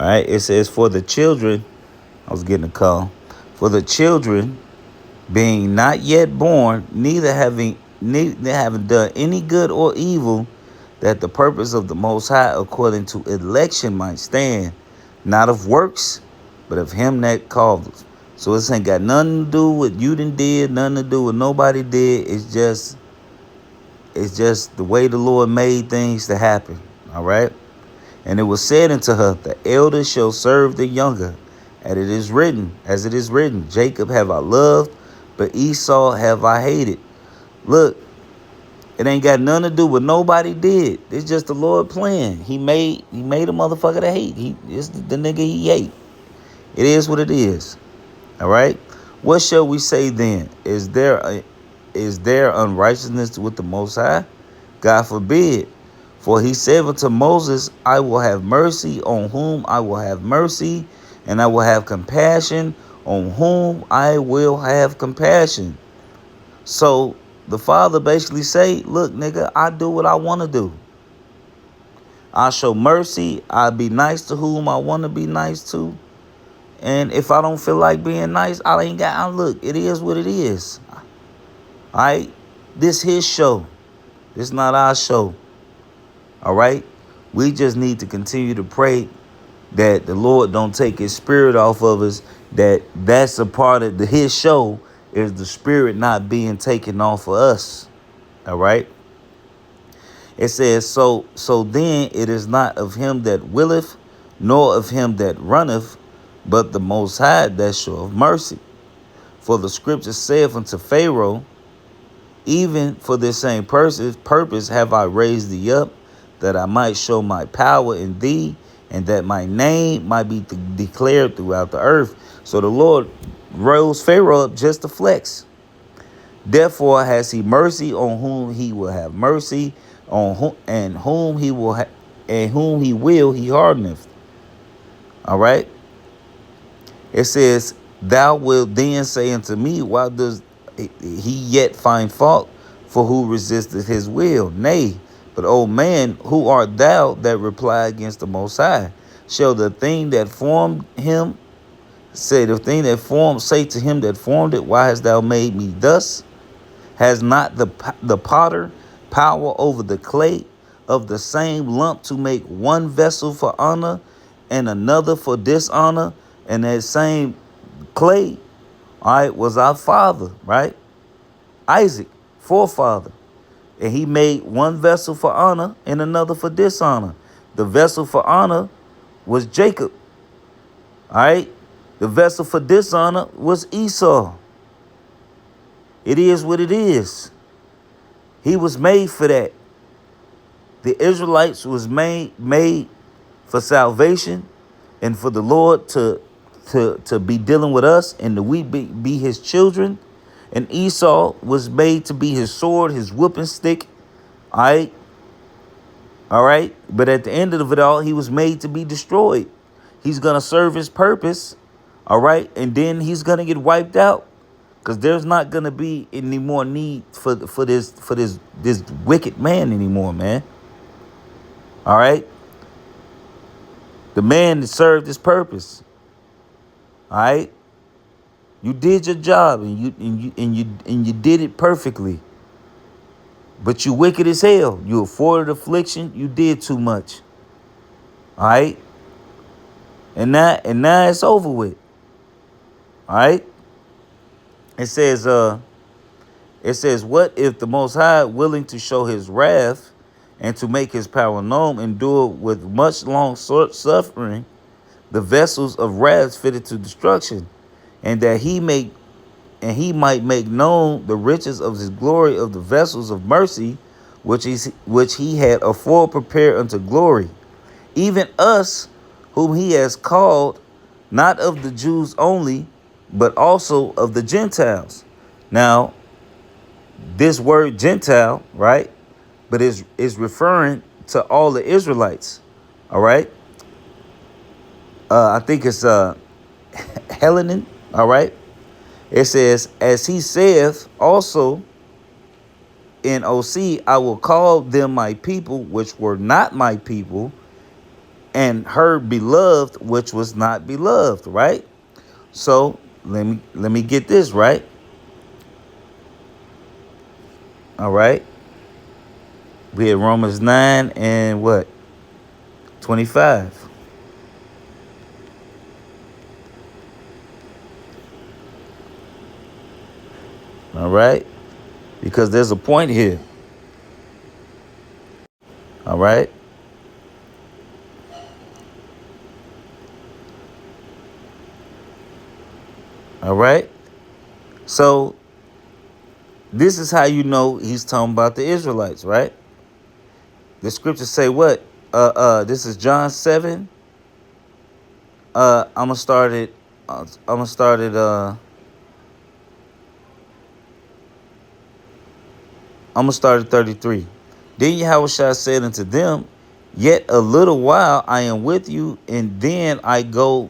All right. It says, for the children, I was getting a call. For the children being not yet born, neither having done any good or evil, that the purpose of the Most High according to election might stand, not of works, but of him that called us. So this ain't got nothing to do with you done did, nothing to do with nobody did. It's just the way the Lord made things to happen. All right. And it was said unto her, the elder shall serve the younger. And as it is written, Jacob have I loved, but Esau have I hated. Look, it ain't got nothing to do with nobody did. It's just the Lord plan. He made a motherfucker to hate. It's the nigga he hate. It is what it is. All right. What shall we say then? Is there unrighteousness with the Most High? God forbid. For he said unto Moses, I will have mercy on whom I will have mercy, and I will have compassion on whom I will have compassion. So the father basically say, look, nigga, I do what I want to do. I show mercy. I be nice to whom I want to be nice to. And if I don't feel like being nice, I ain't got, look, it is what it is. All right? This his show. This not our show. All right? We just need to continue to pray that the Lord don't take his spirit off of us. That's a part of his show, is the spirit not being taken off of us. All right? It says, so then it is not of him that willeth, nor of him that runneth, but the Most High that showeth mercy. For the scripture saith unto Pharaoh, even for this same purpose have I raised thee up, that I might show my power in thee, and that my name might be declared throughout the earth. So the Lord rose Pharaoh up just to flex. Therefore has he mercy on whom he will have mercy, and whom he will he hardeneth. All right. It says, thou wilt then say unto me, why does he yet find fault? For who resisteth his will? Nay, but, O man, who art thou that reply against the Most High? Shall the thing that formed him say to him that formed it, why hast thou made me thus? Has not the potter power over the clay of the same lump to make one vessel for honor and another for dishonor? And that same clay, all right, was our father, right? Isaac, forefather. And he made one vessel for honor and another for dishonor. The vessel for honor was Jacob. All right. The vessel for dishonor was Esau. It is what it is. He was made for that. The Israelites was made for salvation and for the Lord to be dealing with us and that we be his children. And Esau was made to be his sword, his whooping stick. All right. All right. But at the end of it all, he was made to be destroyed. He's going to serve his purpose. All right. And then he's going to get wiped out because there's not going to be any more need for this wicked man anymore, man. All right. The man that served his purpose. All right. You did your job and you did it perfectly. But you wicked as hell. You afforded affliction. You did too much. All right. And now it's over with. All right. It says, what if the Most High, willing to show his wrath and to make his power known, endure with much long suffering the vessels of wrath fitted to destruction, and that he might make known the riches of his glory of the vessels of mercy, which he had afore prepared unto glory, even us whom he has called, not of the Jews only, but also of the Gentiles. Now, this word Gentile, right, but is referring to all the Israelites. All right. I think it's Hellenic. All right. It says, as he saith also in OC, I will call them my people, which were not my people, and her beloved, which was not beloved, right? So let me get this right. All right. We had Romans 9 and what? 25. All right. Because there's a point here. All right. All right. So this is how you know he's talking about the Israelites, right? The scriptures say what? This is John 7. I'm gonna start it. I'm gonna start it. I'm gonna start at 33. Then Yahushua said unto them, Yet a little while I am with you, and then I go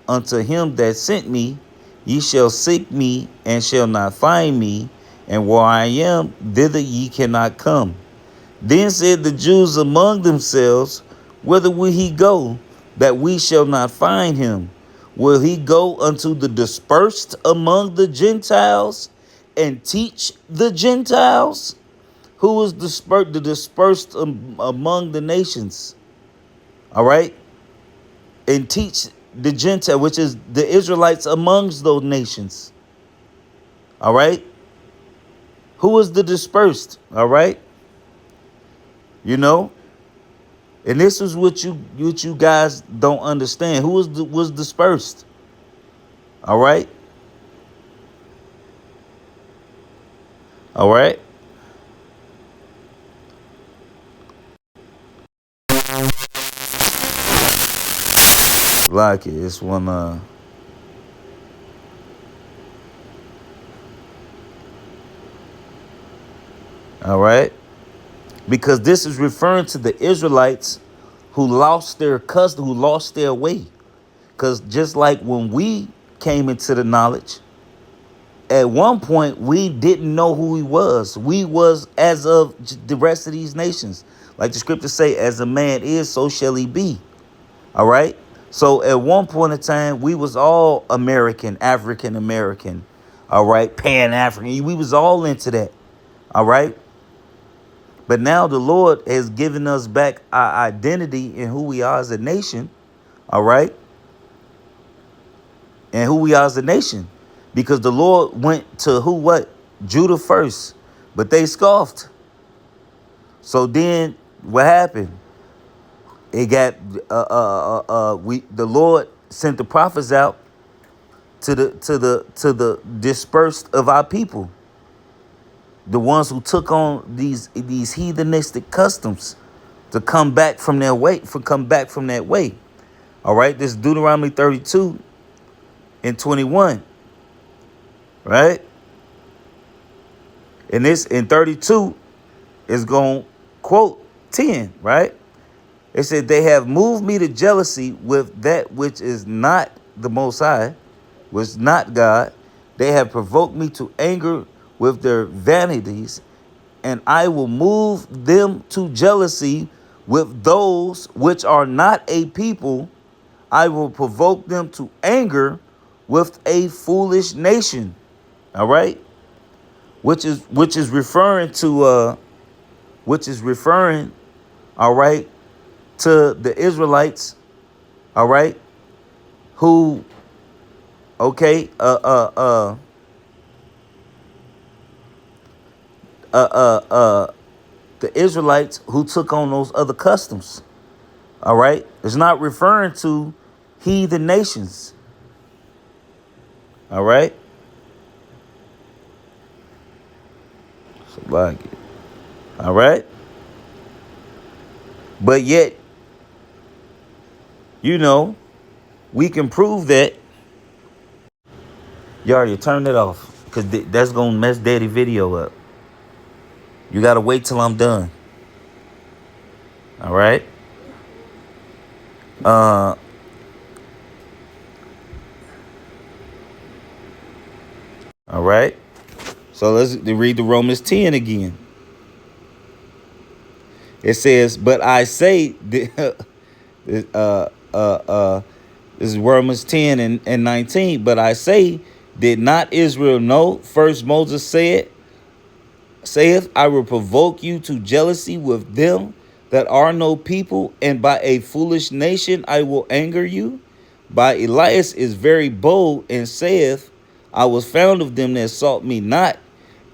unto him that sent me. Ye shall seek me, and shall not find me, and where I am, thither ye cannot come. Then said the Jews among themselves, Whither will he go, that we shall not find him? Will he go unto the dispersed among the Gentiles, and teach the Gentiles? Who is dispersed? The dispersed among the nations. All right, and teach the Gentile, which is the Israelites amongst those nations. All right, who is the dispersed? All right, you know, and this is what you guys don't understand. Who was dispersed? All right, all right. Like it. It's one. All right, because this is referring to the Israelites who lost their custom, who lost their way. Because just like when we came into the knowledge, at one point we didn't know who he was. We was as of the rest of these nations. Like the scriptures say, as a man is, so shall he be. All right. So at one point in time, we was all American, African American. All right. Pan-African. We was all into that. All right. But now the Lord has given us back our identity in who we are as a nation. All right. And who we are as a nation. Because the Lord went to who, what? Judah first. But they scoffed. So then what happened? It got the Lord sent the prophets out to the dispersed of our people. The ones who took on these heathenistic customs to come back from their way, come back from that way. All right, this is Deuteronomy 32 and 21. Right? And this in 32 is going to quote 10, right? It said, they have moved me to jealousy with that which is not the Most High, which is not God. They have provoked me to anger with their vanities, and I will move them to jealousy with those which are not a people. I will provoke them to anger with a foolish nation. All right, which is referring to all right, to the Israelites, all right, who, okay, the Israelites who took on those other customs, all right. It's not referring to heathen nations, all right. So like it, all right. But yet, you know, we can prove that. You already turned it off because that's going to mess daddy video up. You got to wait till I'm done. All right. All right. So let's read the Romans 10 again. It says, but I say, Uh, uh, uh, this is Romans 10 and 19. But I say, did not Israel know? First Moses saith, I will provoke you to jealousy with them that are no people, and by a foolish nation I will anger you. By Elias is very bold, and saith, I was found of them that sought me not,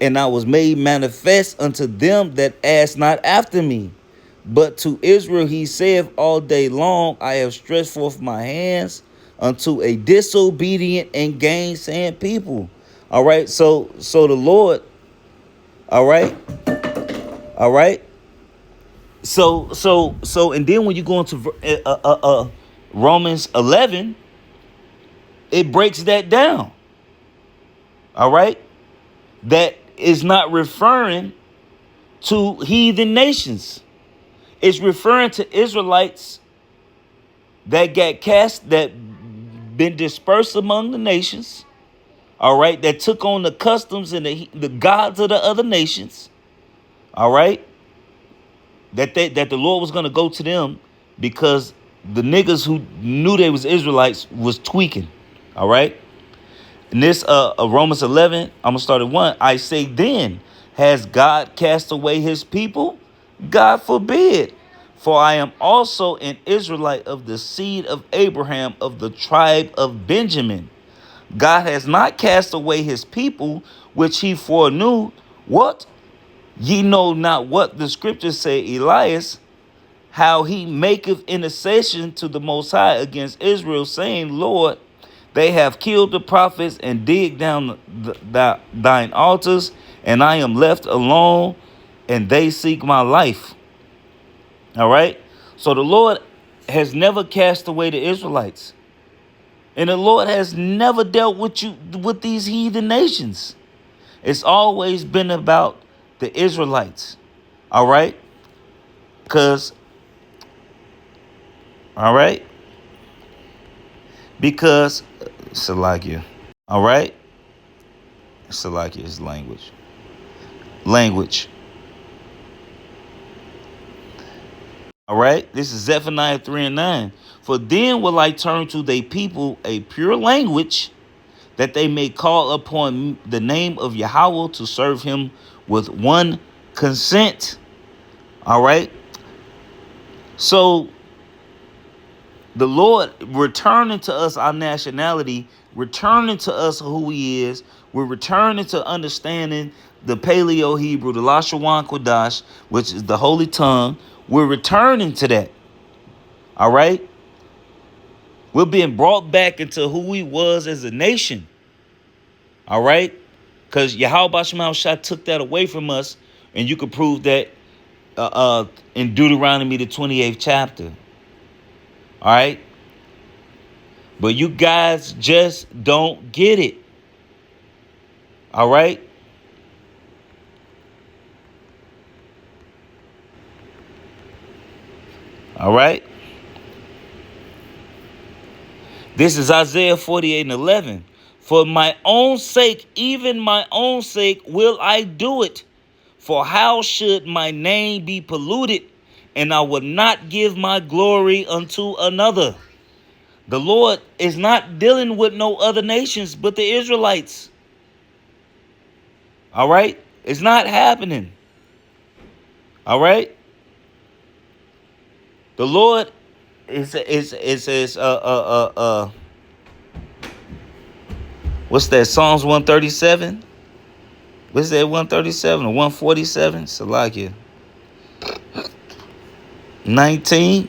and I was made manifest unto them that asked not after me. But to Israel he saith all day long, I have stretched forth my hands unto a disobedient and gainsaying people. All right, so the Lord, all right, all right. So, and then when you go into Romans 11, it breaks that down. All right, that is not referring to heathen nations. It's referring to Israelites that got cast, that been dispersed among the nations. All right, that took on the customs and the gods of the other nations. All right, that the Lord was gonna go to them because the niggas who knew they was Israelites was tweaking. All right. In this Romans 11, I'm gonna start at 1. I say then, has God cast away his people? God forbid. For I am also an Israelite of the seed of Abraham, of the tribe of Benjamin. God has not cast away his people, which he foreknew. What? Ye know not what the scriptures say, Elias, how he maketh intercession to the Most High against Israel, saying, Lord, they have killed the prophets and digged down thine altars, and I am left alone, and they seek my life. All right. So the Lord has never cast away the Israelites, and the Lord has never dealt with these heathen nations. It's always been about the Israelites. All right. Because, all right. Because, Salakia. All right. Salakia is language. Language. All right. This is Zephaniah 3 and 9. For then will I turn to they people a pure language, that they may call upon the name of Yahweh to serve him with one consent. All right. So the Lord returning to us our nationality, returning to us who he is. We're returning to understanding the Paleo Hebrew, the Lashawan Kodash, which is the Holy Tongue. We're returning to that. All right. We're being brought back into who we was as a nation. All right. Because Yahweh Shema Shah took that away from us. And you could prove that in Deuteronomy, the 28th chapter. All right. But you guys just don't get it. All right. All right. This is Isaiah 48 and 11. For my own sake, even my own sake, will I do it. For how should my name be polluted? And I will not give my glory unto another. The Lord is not dealing with no other nations but the Israelites. All right. It's not happening. All right. The Lord is what's that? Psalms 137. What's that? 137 or 147? Salakia. 19.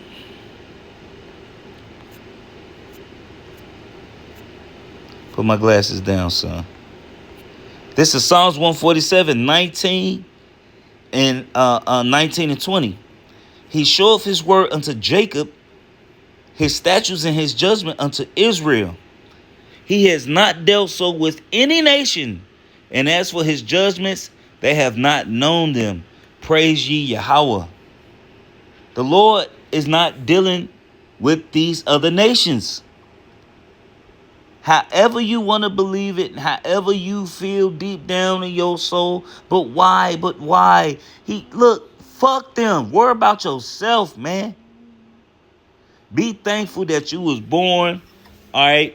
Put my glasses down, son. This is Psalms 147, 19 and 19 and 20. He showeth his word unto Jacob, his statutes and his judgment unto Israel. He has not dealt so with any nation. And as for his judgments, they have not known them. Praise ye Yahweh. The Lord is not dealing with these other nations. However you want to believe it, however you feel deep down in your soul. But why? But why? Look, fuck them. Worry about yourself, man. Be thankful that you was born, all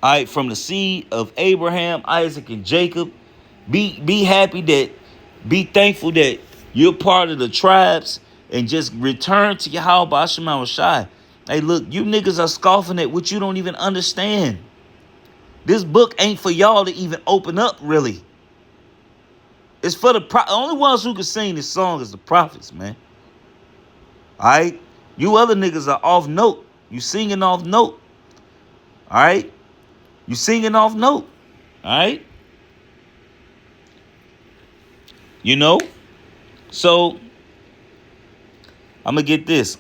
right, from the seed of Abraham, Isaac, and Jacob. Be happy that, be thankful that you're part of the tribes, and just return to Yahweh Ba'ashem Shai. Hey, look, you niggas are scoffing at what you don't even understand. This book ain't for y'all to even open up, really. It's for the only ones who can sing this song is the prophets, man. All right? You other niggas are off note. You singing off note. All right? You singing off note. All right? You know? So, I'm going to get this.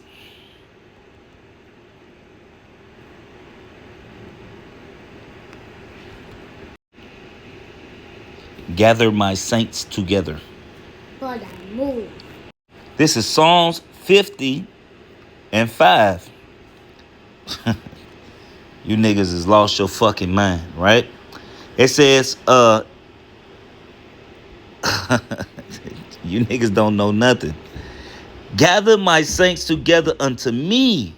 Gather my saints together. This is Psalms 50 and 5. You niggas has lost your fucking mind, right? It says, you niggas don't know nothing. Gather my saints together unto me,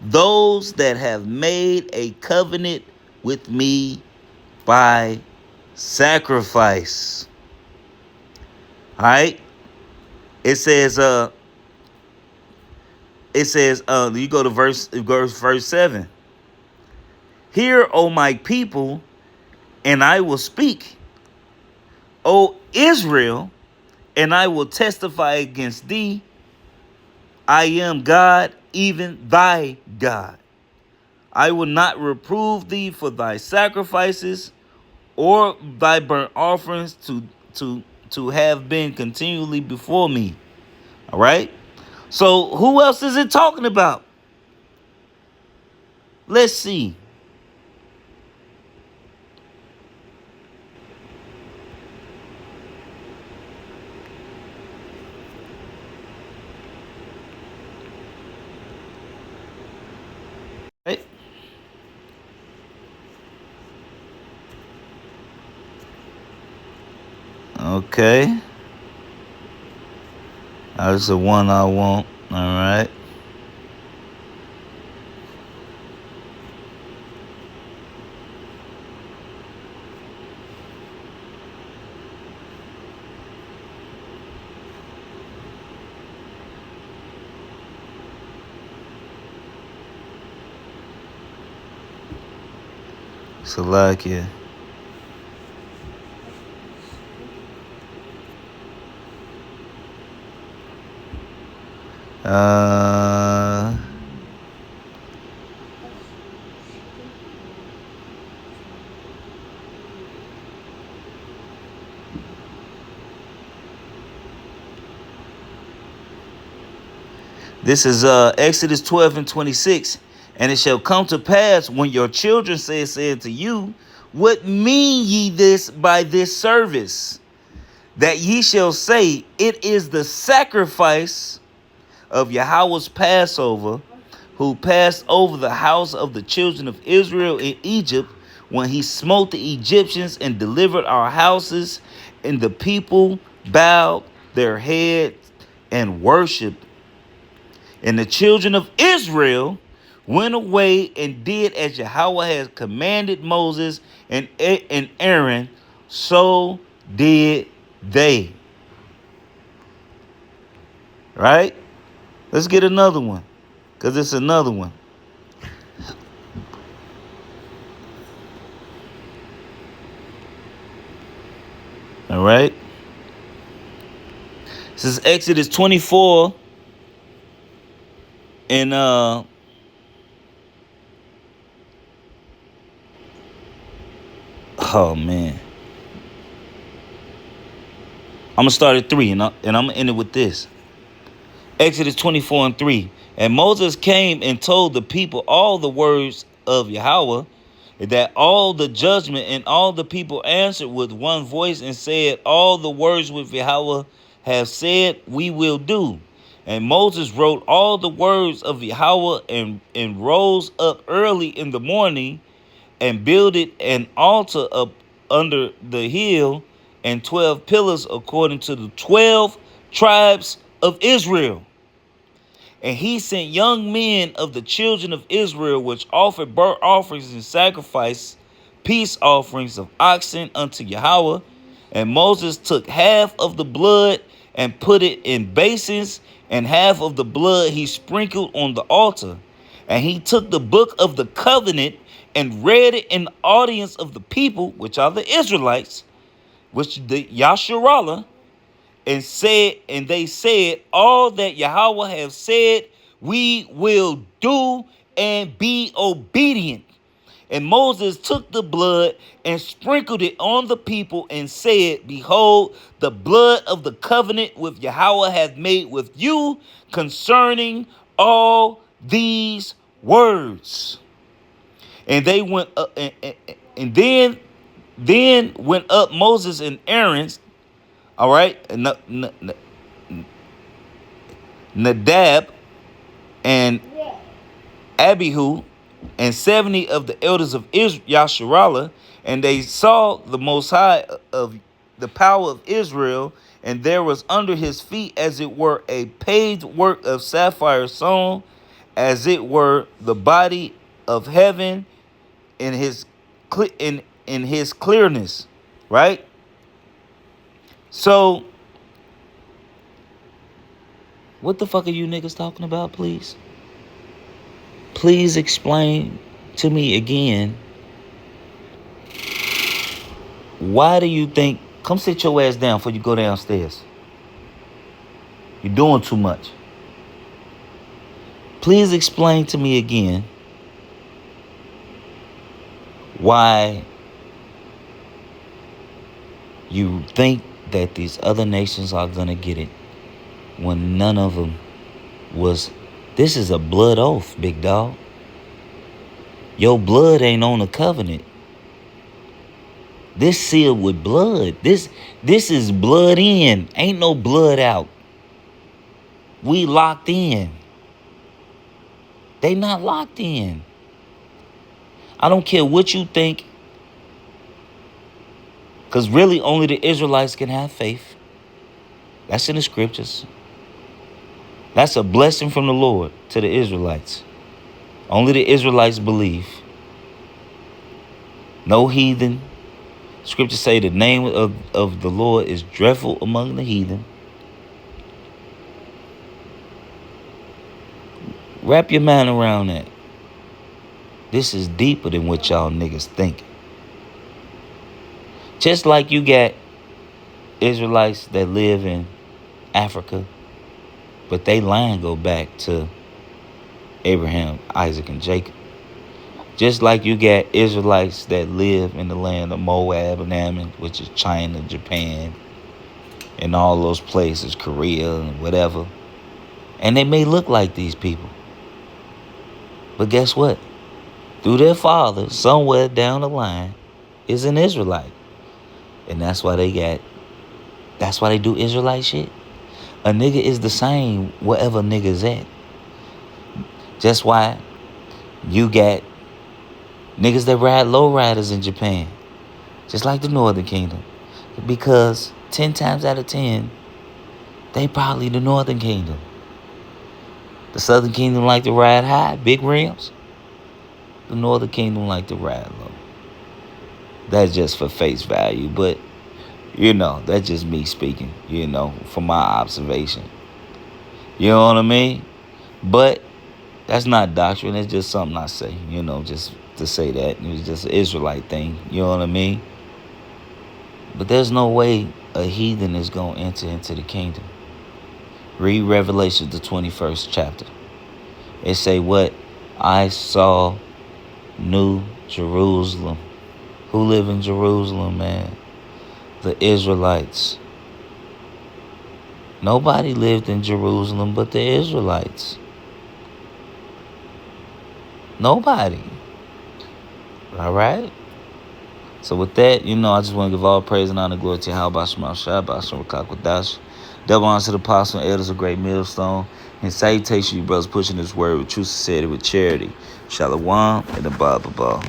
those that have made a covenant with me by sacrifice. All right? It says, you go to verse 7. Hear, O my people, and I will speak. O Israel, and I will testify against thee. I am God, even thy God. I will not reprove thee for thy sacrifices or thy burnt offerings to have been continually before me. All right? So who else is it talking about? Let's see. Right? Okay. That's the one I want. All right. Salakia. This is Exodus 12 and 26. And it shall come to pass when your children say to you, what mean ye this by this service? That ye shall say, it is the sacrifice of Yahweh's Passover, who passed over the house of the children of Israel in Egypt, when he smote the Egyptians and delivered our houses, and the people bowed their heads and worshiped. And the children of Israel went away and did as Yahweh had commanded Moses and Aaron, so did they. Right? Let's get another one, because it's another one. All right? This is Exodus 24 and oh man, I'm gonna start at 3 and I'm gonna end it with this. Exodus 24 and 3. And Moses came and told the people all the words of Yahweh, that all the judgment, and all the people answered with one voice and said, all the words which Yahweh have said we will do. And Moses wrote all the words of Yahweh and rose up early in the morning and builded an altar up under the hill and 12 pillars according to the 12 tribes of Israel. And he sent young men of the children of Israel, which offered burnt offerings and sacrifice peace offerings of oxen unto Yahweh. And Moses took half of the blood and put it in basins, and half of the blood he sprinkled on the altar. And he took the book of the covenant and read it in the audience of the people, which are the Israelites, which the Yasharallah, and they said, all that Yahweh have said, we will do, and be obedient. And Moses took the blood and sprinkled it on the people and said, behold, the blood of the covenant with Yahweh hath made with you concerning all these words. And they went up, and then went up Moses and Aaron's, all right, Nadab and Abihu, and 70 of the elders of Yasharallah, and they saw the Most High of the power of Israel, and there was under his feet as it were a paved work of sapphire stone, as it were the body of heaven in his clearness, right? So, what the fuck are you niggas talking about, please? Please explain to me again. Why do you think... Come sit your ass down before you go downstairs. You're doing too much. Please explain to me again why you think that these other nations are going to get it when none of them was... This is a blood oath, big dog. Your blood ain't on the covenant. This sealed with blood. This is blood in. Ain't no blood out. We locked in. They not locked in. I don't care what you think. Because really only the Israelites can have faith. That's in the scriptures. That's a blessing from the Lord to the Israelites. Only the Israelites believe. No heathen. Scriptures say the name of the Lord is dreadful among the heathen. Wrap your mind around that. This is deeper than what y'all niggas think. Just like you got Israelites that live in Africa, but they line go back to Abraham, Isaac, and Jacob. Just like you got Israelites that live in the land of Moab and Ammon, which is China, Japan, and all those places, Korea and whatever. And they may look like these people. But guess what? Through their father, somewhere down the line, is an Israelite. And that's why they do Israelite shit. A nigga is the same wherever nigga's at. That's why you got niggas that ride lowriders in Japan. Just like the Northern Kingdom. Because 10 times out of 10, they probably the Northern Kingdom. The Southern Kingdom like to ride high, big rims. The Northern Kingdom like to ride low. That's just for face value, but that's just me speaking, from my observation. You know what I mean? But that's not doctrine. It's just something I say, just to say that. It was just an Israelite thing. You know what I mean? But there's no way a heathen is going to enter into the kingdom. Read Revelation, the 21st chapter. It say what? I saw New Jerusalem. Who live in Jerusalem, man? The Israelites. Nobody lived in Jerusalem but the Israelites. Nobody. All right? So with that, I just want to give all praise and honor and glory to Yahweh Shema Shah, Bashar Rakakwadash. Double honor to the apostle and elders of Great Millstone. And salutation, you brothers, pushing this word with true sincerity, with charity. Shalom and the Bible.